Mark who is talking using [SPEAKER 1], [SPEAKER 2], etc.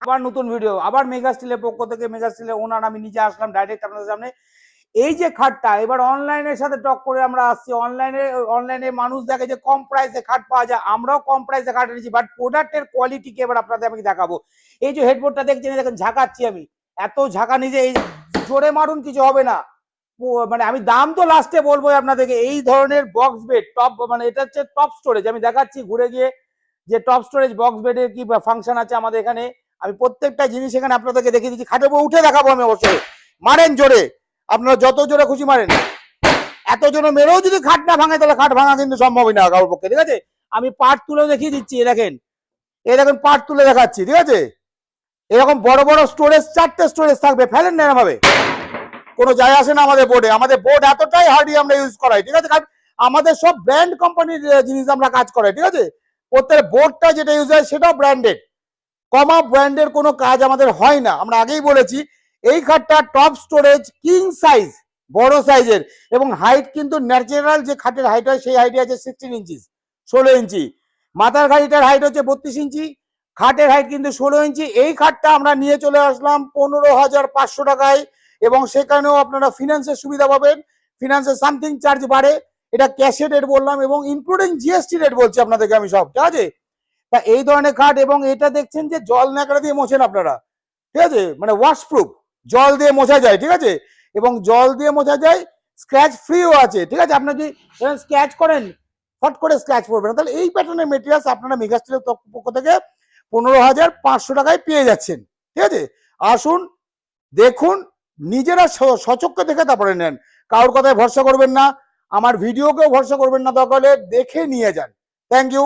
[SPEAKER 1] আবার নতুন ভিডিও, আবার মেগা স্টিলের পক্ষ থেকে, মেগা স্টিলের ওনার আমি নিজে আসলাম ডাইরেক্ট আপনাদের সামনে। এই যে খাটটা এবার অনলাইনের সাথে টক করে আমরা আসছি, অনলাইনে মানুষ দেখে যে কম প্রাইসে খাট পাওয়া যায়, আমরাও কম প্রাইসে খাট এনেছি, বাট প্রোডাক্টের কোয়ালিটিকে এবার আপনাদের আমি দেখাবো। এই যে হেডবোর্ডটা দেখছেন, দেখেন ঝাঁকাচ্ছি আমি, এত ঝাঁকানি যে এই জোরে মারুন কিছু হবে না। মানে আমি দাম তো লাস্টে বলবো আপনাদেরকে। এই ধরনের বক্স বেড টপ, মানে এটা হচ্ছে টপ স্টোরেজ, আমি দেখাচ্ছি ঘুরে গিয়ে যে টপ স্টোরেজ বক্স বেডের কি ফাংশন আছে আমাদের এখানে। আমি প্রত্যেকটা জিনিস এখানে আপনাদেরকে দেখিয়ে দিচ্ছি। খাটের উপর উঠে দেখাবো আমি অবশ্যই। মারেন জোরে, আপনারা যত জোরে খুশি মারেন, এত জোরে মেরেও যদি খাট না ভাঙে তাহলে খাট ভাঙা কিন্তু সম্ভবই না কারোর পক্ষে, ঠিক আছে। আমি পার্ট তুলেও দেখিয়ে দিচ্ছি, দেখেন এই দেখেন পার্ট তুলে দেখাচ্ছি, ঠিক আছে। এরকম বড় বড় স্টোরেজ, 4টে স্টোরেজ থাকবে, ফেলেন না এরভাবে, কোনো যায় আসে না আমাদের বোর্ডে। আমাদের বোর্ড এতটাই হার্ডি আমরা ইউজ করাই, ঠিক আছে। আমাদের সব ব্র্যান্ড কোম্পানির জিনিস আমরা কাজ করাই, ঠিক আছে। প্রত্যেক বোর্ডটা যেটা ইউজ হয় সেটাও ব্র্যান্ডেড, কমা ব্র্যান্ডের কোনো কাজ আমাদের হয় না। আমরা আগেই বলেছি এই খাটটা টপ স্টোরেজ কিং সাইজ, বড় সাইজের, এবং হাইট কিন্তু ন্যাচারাল যে খাটের হাইট হয় সেই হাইটে আছে 16 ইঞ্চি, 16 ইঞ্চি। মাথার খাটিটার হাইট হচ্ছে 32 ইঞ্চি, খাটের হাইট কিন্তু 16 ইঞ্চি। এই খাটটা আমরা নিয়ে চলে আসলাম 15,500 টাকায়, এবং সেখানেও আপনারা ফিনান্সের সুবিধা পাবেন। ফিনান্সের সামথিং চার্জ বাড়ে, এটা ক্যাশে রেট বললাম, এবং ইনক্লুডিং জিএসটি রেট বলছি আপনাদেরকে আমি সব, ঠিক আছে। তা এই ধরনের খাট, এবং এটা দেখছেন যে জল ন্যাকড়া দিয়ে মোছেন আপনারা, ঠিক আছে, মানে ওয়াশপ্রুফ, জল দিয়ে মোছা যায়, ঠিক আছে, এবং জল দিয়ে মোছা যায়, স্ক্র্যাচ ফ্রিও আছে, ঠিক আছে। আপনি যদি স্ক্র্যাচ করেন ফট করে স্ক্র্যাচ পড়বে না। তাহলে এই প্যাটার্নের মেটেরিয়ালস আপনারা মেগা স্টিলের পক্ষ থেকে 15,500 টাকায় পেয়ে যাচ্ছেন, ঠিক আছে। আসুন দেখুন, নিজেরা সচক্ষে দেখে তারপরে নেন, কারোর কথায় ভরসা করবেন না, আমার ভিডিওকেও ভরসা করবেন না, দরকার হলে দেখে নিয়ে যান। Thank you.